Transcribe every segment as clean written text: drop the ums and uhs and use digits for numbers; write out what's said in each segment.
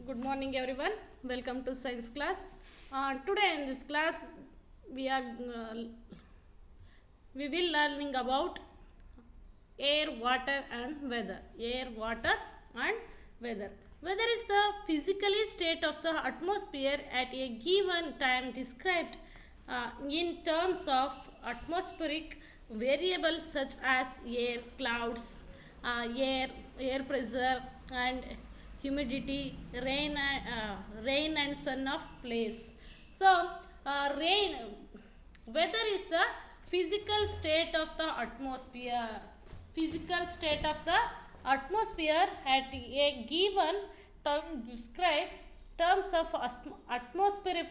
Good morning everyone. Welcome to science class. Today in this class we are we will learning about air, water and weather. Air, water and weather. Weather is the physically state of the atmosphere at a given time described in terms of atmospheric variables such as air, clouds, air pressure and humidity, rain and sun of place. So, weather is the physical state of the atmosphere. Physical state of the atmosphere at a given time described terms of atmospheric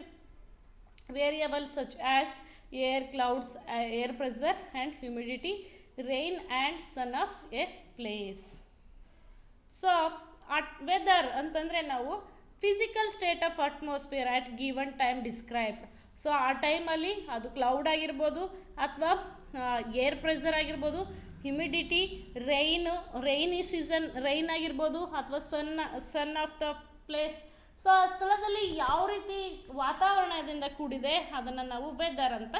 variables such as air, clouds, air pressure and humidity, rain and sun of a place. So weather ಅಂತಂದರೆ ನಾವು physical state of atmosphere at given time described. So ಆ ಟೈಮಲ್ಲಿ ಅದು cloud ಆಗಿರ್ಬೋದು ಅಥವಾ air pressure ಆಗಿರ್ಬೋದು, humidity, rainy season rain ಆಗಿರ್ಬೋದು ಅಥವಾ sun of the place. So ಆ ಸ್ಥಳದಲ್ಲಿ ಯಾವ ರೀತಿ ವಾತಾವರಣದಿಂದ ಕೂಡಿದೆ ಅದನ್ನು ನಾವು ವೆದರ್ ಅಂತ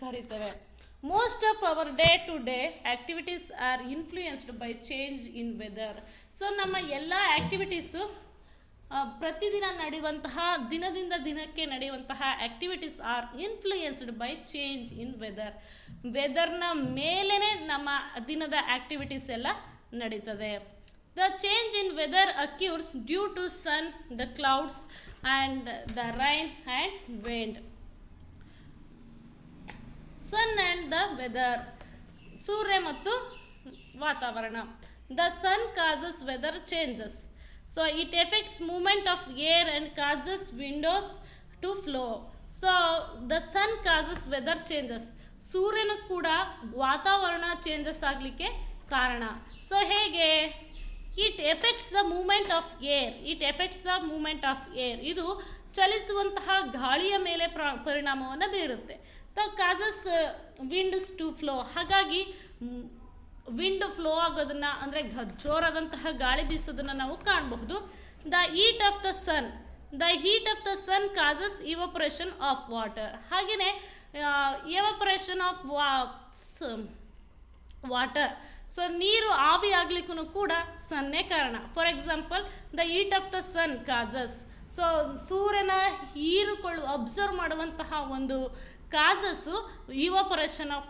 ಕರಿತೇವೆ. Most of our day-to-day activities are influenced by change in weather. So ನಮ್ಮ ಎಲ್ಲ ಆ್ಯಕ್ಟಿವಿಟೀಸು ಪ್ರತಿದಿನ ನಡೆಯುವಂತಹ ದಿನದಿಂದ ದಿನಕ್ಕೆ ನಡೆಯುವಂತಹ activities are influenced by change in weather. ವೆದರ್ನ ಮೇಲೇ ನಮ್ಮ ದಿನದ ಆ್ಯಕ್ಟಿವಿಟೀಸ್ ಎಲ್ಲ ನಡೀತದೆ. The change in weather occurs due to sun, the clouds and the rain and wind. Sun and the weather, ಸೂರ್ಯ ಮತ್ತು ವಾತಾವರಣ. The sun causes weather changes. So it affects movement of air and causes winds to flow. So the sun causes weather changes. ಸೂರ್ಯನು ಕೂಡ ವಾತಾವರಣ changes ಆಗಲಿಕ್ಕೆ ಕಾರಣ. So ಹೇಗೆ? It affects the movement of air. ಇದು ಚಲಿಸುವಂತಹ ಗಾಳಿಯ ಮೇಲೆ ಪರಿಣಾಮವನ್ನು ಬೀರುತ್ತೆ. The causes winds to flow. ಹಾಗಾಗಿ ವಿಂಡ್ ಫ್ಲೋ ಆಗೋದನ್ನು ಅಂದರೆ ಜೋರಾದಂತಹ ಗಾಳಿ ಬೀಸೋದನ್ನು ನಾವು ಕಾಣಬಹುದು. The heat of the sun causes evaporation of water. ಹಾಗೆಯೇ ಇವಪರೇಷನ್ ಆಫ್ ವಾಟರ್. ಸೊ ನೀರು ಆವಿ ಆಗಲಿಕ್ಕೂ ಕೂಡ ಸನ್ನೇ ಕಾರಣ. For example, the heat of the sun causes. So ಸೂರ್ಯನ ಅಬ್ಸರ್ವ್ ಮಾಡುವಂತಹ ಒಂದು causes evaporation of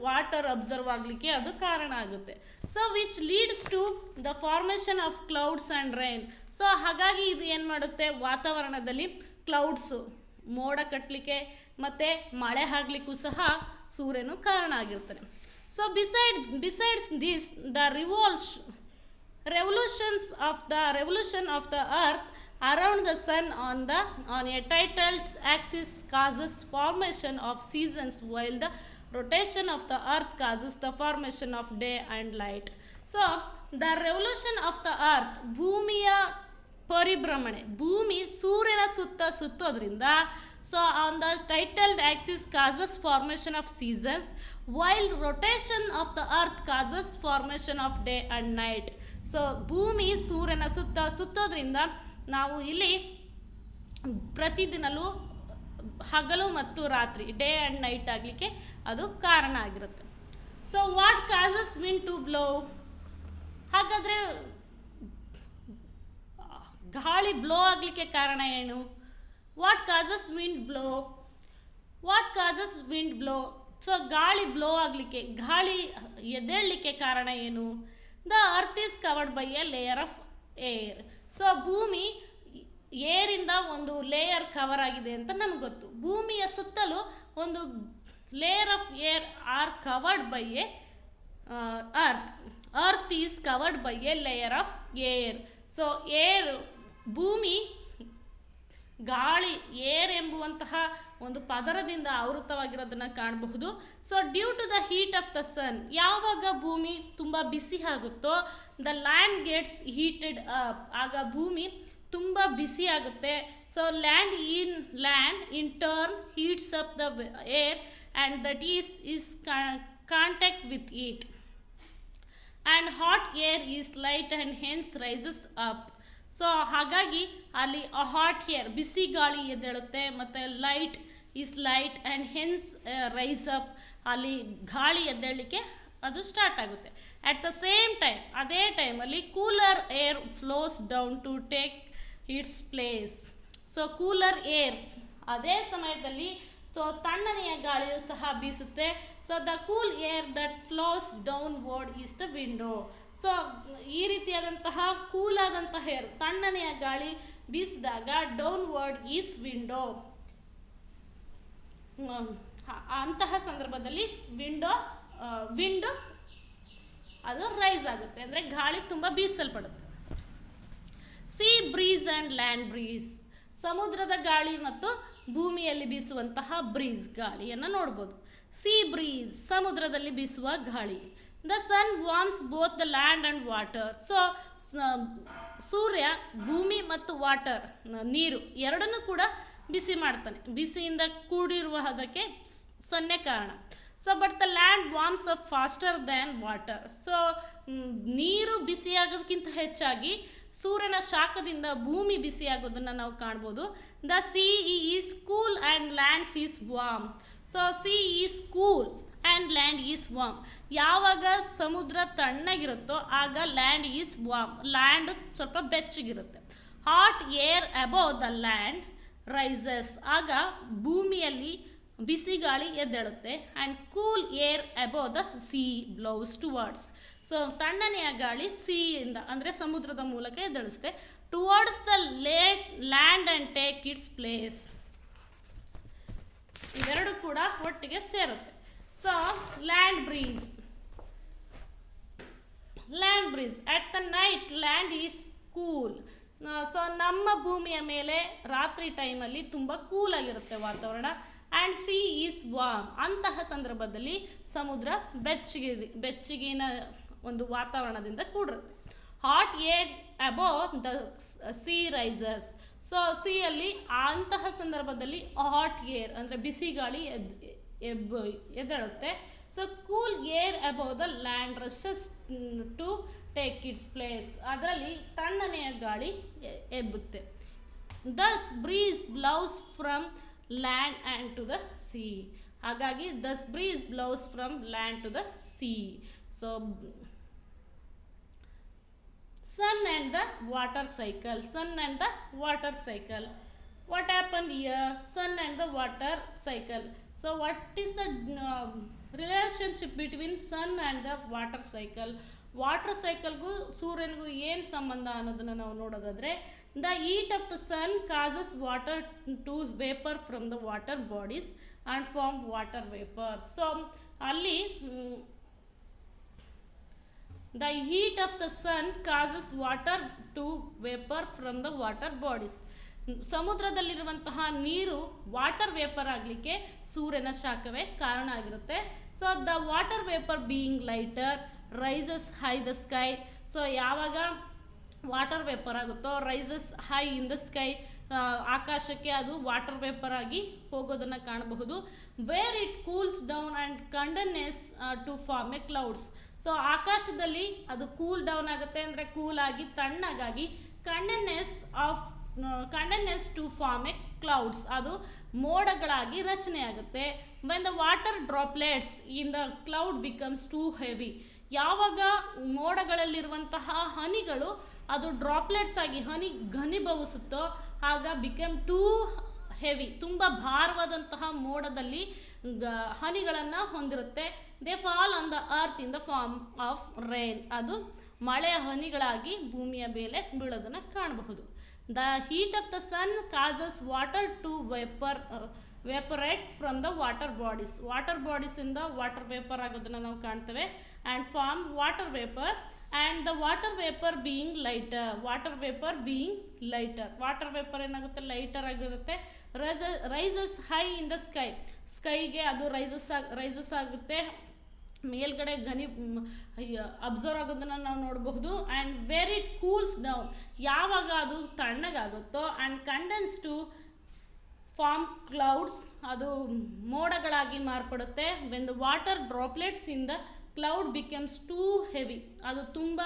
water absorb ಆಗಲಿಕ್ಕೆ ಅದು ಕಾರಣ ಆಗುತ್ತೆ. So which leads to the formation of clouds and rain. So ಹಾಗಾಗಿ ಇದು ಏನು ಮಾಡುತ್ತೆ, ವಾತಾವರಣದಲ್ಲಿ ಕ್ಲೌಡ್ಸು ಮೋಡ ಕಟ್ಟಲಿಕ್ಕೆ ಮತ್ತು ಮಳೆ ಆಗಲಿಕ್ಕೂ ಸಹ ಸೂರ್ಯನು ಕಾರಣ ಆಗಿರ್ತಾನೆ. So besides this the revolution of the earth around the sun on a tidal axis causes formation of seasons, while the rotation of the earth causes the formation of day and light. So the revolution of the earth, ಭೂಮಿಯ ಪರಿಭ್ರಮಣೆ, ಭೂಮಿ ಸೂರ್ಯನ ಸುತ್ತೋದ್ರಿಂದ so on the tilted axis causes formation of seasons, while rotation of the earth causes formation of day and night. So ಭೂಮಿ ಸೂರ್ಯನ ಸುತ್ತೋದ್ರಿಂದ ನಾವು ಇಲ್ಲಿ ಪ್ರತಿದಿನಲೂ ಹಗಲು ಮತ್ತು ರಾತ್ರಿ, ಡೇ ಆ್ಯಂಡ್ ನೈಟ್ ಆಗಲಿಕ್ಕೆ ಅದು ಕಾರಣ ಆಗಿರುತ್ತೆ. So what causes wind to blow? ಹಾಗಾದರೆ ಗಾಳಿ ಬ್ಲೋ ಆಗಲಿಕ್ಕೆ ಕಾರಣ ಏನು? What causes wind blow? So ಗಾಳಿ ಬ್ಲೋ ಆಗಲಿಕ್ಕೆ, ಗಾಳಿ ಎದ್ದೇಳಲಿಕ್ಕೆ ಕಾರಣ ಏನು? The earth is covered by a layer of air. So ಭೂಮಿ ಏರಿಂದ ಒಂದು ಲೇಯರ್ ಕವರ್ ಆಗಿದೆ ಅಂತ ನಮಗೆ ಗೊತ್ತು. ಭೂಮಿಯ ಸುತ್ತಲೂ ಒಂದು layer of air are covered by a earth is covered by a layer of air. So ಭೂಮಿ ಗಾಳಿ, ಏರ್ ಎಂಬುವಂತಹ ಒಂದು ಪದರದಿಂದ ಆವೃತವಾಗಿರೋದನ್ನು ಕಾಣಬಹುದು. So due to the heat of the sun, ಯಾವಾಗ ಭೂಮಿ ತುಂಬ ಬಿಸಿ ಆಗುತ್ತೋ the land gets heated up. ಆಗ ಭೂಮಿ ತುಂಬ ಬಿಸಿ ಆಗುತ್ತೆ. So land in turn heats up the air and that is contact with it. And hot air is light and hence rises up. So ಹಾಗಾಗಿ ಅಲ್ಲಿ ಹಾಟ್ ಏರ್ ಬಿಸಿ ಗಾಳಿ ಎದ್ದೇಳುತ್ತೆ, ಮತ್ತು light is light and hence rice up, ಅಲ್ಲಿ ಗಾಳಿ ಎದ್ದೇಳಲಿಕ್ಕೆ ಅದು start ಆಗುತ್ತೆ. At the same time ಅದೇ ಟೈಮಲ್ಲಿ cooler air flows down to take its place. So cooler air ಅದೇ ಸಮಯದಲ್ಲಿ ಸೊ ತಣ್ಣನೆಯ ಗಾಳಿಯು ಸಹ ಬೀಸುತ್ತೆ. So the cool air that flows downward is the wind. So ಈ ರೀತಿಯಾದಂತಹ ಕೂಲ್ ಆದಂತಹ ಏರ್ ತಣ್ಣನೆಯ ಗಾಳಿ ಬೀಸಿದಾಗ ಡೌನ್ ವರ್ಡ್ ಈಸ್ ವಿಂಡೋ. ಅಂತಹ ಸಂದರ್ಭದಲ್ಲಿ ವಿಂಡೋ ಅದು ರೈಸ್ ಆಗುತ್ತೆ, ಅಂದರೆ ಗಾಳಿ ತುಂಬ ಬೀಸಲ್ಪಡುತ್ತೆ. Sea breeze and land breeze, ಸಮುದ್ರದ ಗಾಳಿ ಮತ್ತು ಭೂಮಿಯಲ್ಲಿ ಬೀಸುವಂತಹ ಬ್ರೀಸ್ ಗಾಳಿಯನ್ನು ನೋಡ್ಬೋದು. ಸೀ ಬ್ರೀಸ್ ಸಮುದ್ರದಲ್ಲಿ ಬೀಸುವ ಗಾಳಿ. The sun warms both the land and water. So ಸೂರ್ಯ ಭೂಮಿ ಮತ್ತು ವಾಟರ್ ನೀರು ಎರಡನ್ನೂ ಕೂಡ ಬಿಸಿ ಮಾಡ್ತಾನೆ, ಬಿಸಿಯಿಂದ ಕೂಡಿರುವ ಅದಕ್ಕೆ ಸನ್ನೆ ಕಾರಣ. So but the land warms up faster than water. So ನೀರು ಬಿಸಿಯಾಗೋದಕ್ಕಿಂತ ಹೆಚ್ಚಾಗಿ ಸೂರ್ಯನ ಶಾಖದಿಂದ ಭೂಮಿ ಬಿಸಿಯಾಗೋದನ್ನು ನಾವು ಕಾಣ್ಬೋದು. The sea is cool and lands is warm. So sea is cool and land is warm. ಯಾವಾಗ ಸಮುದ್ರ ತಣ್ಣಗಿರುತ್ತೋ ಆಗ ಲ್ಯಾಂಡ್ ಈಸ್ ವಾರ್ಮ್, ಲ್ಯಾಂಡ್ ಸ್ವಲ್ಪ ಬೆಚ್ಚಗಿರುತ್ತೆ. Hot air above the land rises, ಆಗ ಭೂಮಿಯಲ್ಲಿ ಬಿಸಿ ಗಾಳಿ ಎದ್ದೇಳುತ್ತೆ. And cool air above the sea blows towards. So ತಣ್ಣನೆಯ ಗಾಳಿ ಸೀಯಿಂದ ಅಂದರೆ ಸಮುದ್ರದ ಮೂಲಕ ಎದ್ದೇಳಿಸುತ್ತೆ. Towards the land and take its place. ಇವೆರಡು ಕೂಡ ಒಟ್ಟಿಗೆ ಸೇರುತ್ತೆ. So land breeze at the night land is cool. So ನಮ್ಮ ಭೂಮಿಯ ಮೇಲೆ ರಾತ್ರಿ ಟೈಮಲ್ಲಿ ತುಂಬ ಕೂಲಾಗಿರುತ್ತೆ ವಾತಾವರಣ. ಆ್ಯಂಡ್ ಸಿ ಈಸ್ ವಾರ್ಮ್, ಅಂತಹ ಸಂದರ್ಭದಲ್ಲಿ ಸಮುದ್ರ ಬೆಚ್ಚಗಿನ ಒಂದು ವಾತಾವರಣದಿಂದ ಕೂಡಿರುತ್ತೆ. Hot air above the sea rises. So ಸಿಯಲ್ಲಿ ಅಂತಹ ಸಂದರ್ಭದಲ್ಲಿ ಹಾಟ್ ಏರ್ ಅಂದರೆ ಬಿಸಿ ಗಾಳಿ ಎದ್ದೇಳುತ್ತೆ. So cool air above the land rushes to take its place, ಅದರಲ್ಲಿ ತಣ್ಣನೆಯ ಗಾಳಿ ಎಬ್ಬುತ್ತೆ. Thus breeze blows from land and to the sea. ಹಾಗಾಗಿ thus breeze blows from land to the sea. So sun and the water cycle. What happened here? Sun and the water cycle. So what is the relationship between sun and the water cycle? Water ಸೈಕಲ್ಗೂ ಸೂರ್ಯನಿಗೂ ಏನು ಸಂಬಂಧ ಅನ್ನೋದನ್ನು ನಾವು ನೋಡೋದಾದರೆ, the heat of the sun causes water to vapour from the water bodies and form water vapour. So ಅಲ್ಲಿ the heat of the sun causes water to vapour from the water bodies. ಸಮುದ್ರದಲ್ಲಿರುವಂತಹ ನೀರು water vapour ಆಗಲಿಕ್ಕೆ ಸೂರ್ಯನ ಶಾಖವೇ ಕಾರಣ ಆಗಿರುತ್ತೆ. So the water vapour being lighter rises high the sky. So ಯಾವಾಗ water vapour ಆಗುತ್ತೋ rises high in the sky, ಆಕಾಶಕ್ಕೆ ಅದು ವಾಟರ್ ವೇಪರ್ ಆಗಿ ಹೋಗೋದನ್ನು ಕಾಣಬಹುದು. Where it cools down and condenses to form a clouds. So ಆಕಾಶದಲ್ಲಿ ಅದು cool down ಆಗುತ್ತೆ, ಅಂದರೆ ಕೂಲ್ ಆಗಿ ತಣ್ಣಗಾಗಿ condenses to form a clouds, ಅದು ಮೋಡಗಳಾಗಿ ರಚನೆ ಆಗುತ್ತೆ. When the water droplets in the cloud becomes too heavy. ಯಾವಾಗ ಮೋಡಗಳಲ್ಲಿರುವಂತಹ ಹನಿಗಳು ಅದು ಡ್ರಾಪ್ಲೆಟ್ಸ್ ಆಗಿ ಘನೀಭವಿಸುತ್ತೋ ಆಗ ಬಿಕಮ್ ಟೂ ಹೆವಿ, ತುಂಬ ಭಾರವಾದಂತಹ ಮೋಡದಲ್ಲಿ ಹನಿಗಳನ್ನು ಹೊಂದಿರುತ್ತೆ. They fall on the earth in the form of rain, ಅದು ಮಳೆಯ ಹನಿಗಳಾಗಿ ಭೂಮಿಯ ಮೇಲೆ ಬೀಳೋದನ್ನು ಕಾಣಬಹುದು. The heat of the sun causes water to evaporate from the water bodies. Water ಬಾಡೀಸಿಂದ ವಾಟರ್ ವೇಪರ್ ಆಗೋದನ್ನು ನಾವು ಕಾಣ್ತೇವೆ. And form water vapour and the water vapour being lighter. Water vapour ಏನಾಗುತ್ತೆ, ಲೈಟರ್ ಆಗಿರುತ್ತೆ. ರೈಸಸ್ ಹೈ ಇನ್ ದ ಸ್ಕೈಗೆ ಅದು rises ಆಗುತ್ತೆ, ಮೇಲ್ಗಡೆ ಅಬ್ಸರ್ವ್ ಆಗೋದನ್ನು ನಾವು ನೋಡಬಹುದು. And where it cools down, ಯಾವಾಗ ಅದು ತಣ್ಣಗಾಗುತ್ತೋ, and condense to form clouds, ಅದು ಮೋಡಗಳಾಗಿ ಮಾರ್ಪಡುತ್ತೆ. When the water droplets in the cloud becomes too heavy, ಅದು ತುಂಬ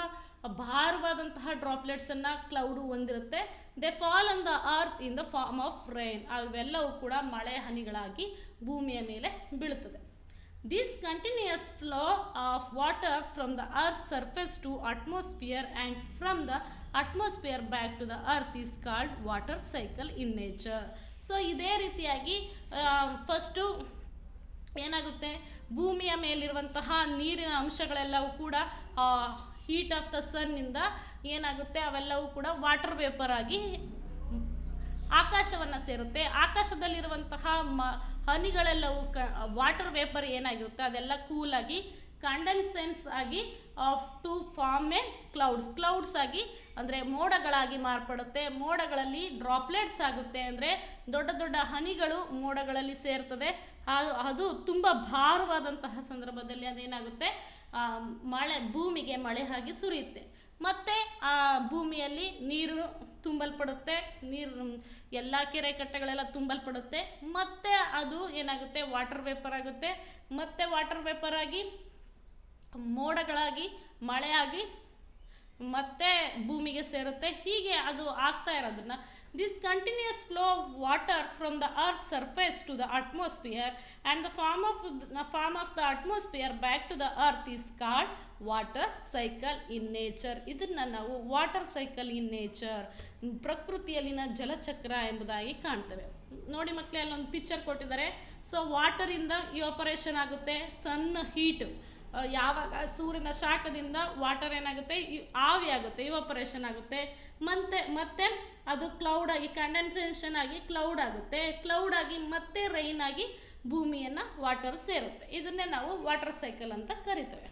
ಭಾರವಾದಂತಹ ಡ್ರಾಪ್ಲೆಟ್ಸನ್ನು ಕ್ಲೌಡು ಹೊಂದಿರುತ್ತೆ. They fall on the earth in the form of rain. ಅವೆಲ್ಲವೂ ಕೂಡ ಮಳೆ ಹನಿಗಳಾಗಿ ಭೂಮಿಯ ಮೇಲೆ ಬೀಳುತ್ತದೆ. This continuous flow of water from the earth's surface to atmosphere and from the atmosphere back to the earth is called water cycle in nature. So ಇದೇ ರೀತಿಯಾಗಿ first ಏನಾಗುತ್ತೆ, ಭೂಮಿಯ ಮೇಲಿರುವಂತಹ ನೀರಿನ ಅಂಶಗಳೆಲ್ಲವೂ ಕೂಡ ಹೀಟ್ ಆಫ್ ದ ಸನ್ನಿಂದ ಏನಾಗುತ್ತೆ, ಅವೆಲ್ಲವೂ ಕೂಡ ವಾಟರ್ ವೇಪರ್ ಆಗಿ ಆಕಾಶವನ್ನು ಸೇರುತ್ತೆ. ಆಕಾಶದಲ್ಲಿರುವಂತಹ ಹನಿಗಳೆಲ್ಲವೂ ವಾಟರ್ ವೇಪರ್ ಏನಾಗಿರುತ್ತೆ ಅದೆಲ್ಲ ಕೂಲಾಗಿ ಕಂಡೆನ್ಸೆನ್ಸ್ ಆಗಿ of to form a clouds ಆಗಿ ಅಂದರೆ ಮೋಡಗಳಾಗಿ ಮಾರ್ಪಡುತ್ತೆ. ಮೋಡಗಳಲ್ಲಿ ಡ್ರಾಪ್ಲೆಟ್ಸ್ ಆಗುತ್ತೆ, ಅಂದರೆ ದೊಡ್ಡ ದೊಡ್ಡ ಹನಿಗಳು ಮೋಡಗಳಲ್ಲಿ ಸೇರ್ತದೆ. ಅದು ತುಂಬ ಭಾರವಾದಂತಹ ಸಂದರ್ಭದಲ್ಲಿ ಅದೇನಾಗುತ್ತೆ, ಭೂಮಿಗೆ ಮಳೆ ಆಗಿ ಸುರಿಯುತ್ತೆ. ಮತ್ತು ಆ ಭೂಮಿಯಲ್ಲಿ ನೀರು ತುಂಬಲ್ಪಡುತ್ತೆ, ನೀರು ಎಲ್ಲ ಕೆರೆ ಕಟ್ಟೆಗಳೆಲ್ಲ ತುಂಬಲ್ಪಡುತ್ತೆ. ಮತ್ತು ಅದು ಏನಾಗುತ್ತೆ, ವಾಟರ್ ವೇಪರ್ ಆಗುತ್ತೆ. ಮತ್ತು ವಾಟರ್ ವೇಪರ್ ಆಗಿ ಮೋಡಗಳಾಗಿ ಮಳೆಯಾಗಿ ಮತ್ತೆ ಭೂಮಿಗೆ ಸೇರುತ್ತೆ. ಹೀಗೆ ಅದು ಆಗ್ತಾ ಇರೋದನ್ನ this continuous flow of water from the earth surface to the atmosphere and the form of the atmosphere back to the earth is called water cycle in nature. ಇದನ್ನು ನಾವು ವಾಟರ್ ಸೈಕಲ್ ಇನ್ ನೇಚರ್, ಪ್ರಕೃತಿಯಲ್ಲಿನ ಜಲಚಕ್ರ ಎಂಬುದಾಗಿ ಕಾಣ್ತೇವೆ. ನೋಡಿ ಮಕ್ಕಳೇ, ಅಲ್ಲೊಂದು picture ಕೊಟ್ಟಿದ್ದಾರೆ. ಸೊ ವಾಟರಿಂದ ಇವಾಪರೇಷನ್ ಆಗುತ್ತೆ, ಸನ್ ಹೀಟ್, ಯಾವಾಗ ಸೂರ್ಯನ ಶಾಖದಿಂದ ವಾಟರ್ ಏನಾಗುತ್ತೆ, ಆವಿ ಆಗುತ್ತೆ, ಇವಾಪರೇಷನ್ ಆಗುತ್ತೆ. ಮತ್ತೆ ಅದು ಕ್ಲೌಡ್ ಆಗಿ ಕಂಡೆನ್ಸೇಷನ್ ಆಗಿ ಕ್ಲೌಡ್ ಆಗುತ್ತೆ. ಕ್ಲೌಡ್ ಆಗಿ ಮತ್ತೆ ರೈನ್ ಆಗಿ ಭೂಮಿಯನ್ನು ವಾಟರ್ ಸೇರುತ್ತೆ. ಇದನ್ನೇ ನಾವು ವಾಟರ್ ಸೈಕಲ್ ಅಂತ ಕರಿತೇವೆ.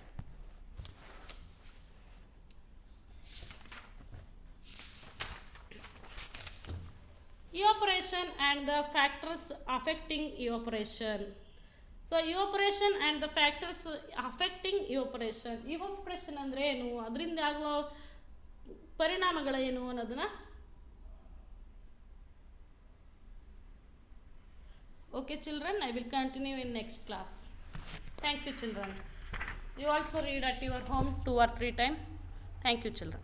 Evaporation and the factors affecting evaporation. So evaporation and the factors affecting evaporation. Evaporation ಅಂದರೆ ಏನು, ಅದರಿಂದ ಆಗುವ ಪರಿಣಾಮಗಳೇನು ಅನ್ನೋದನ್ನ Okay children, I will continue in next class. Thank you children. You also read at your home 2 or 3 times. Thank you children.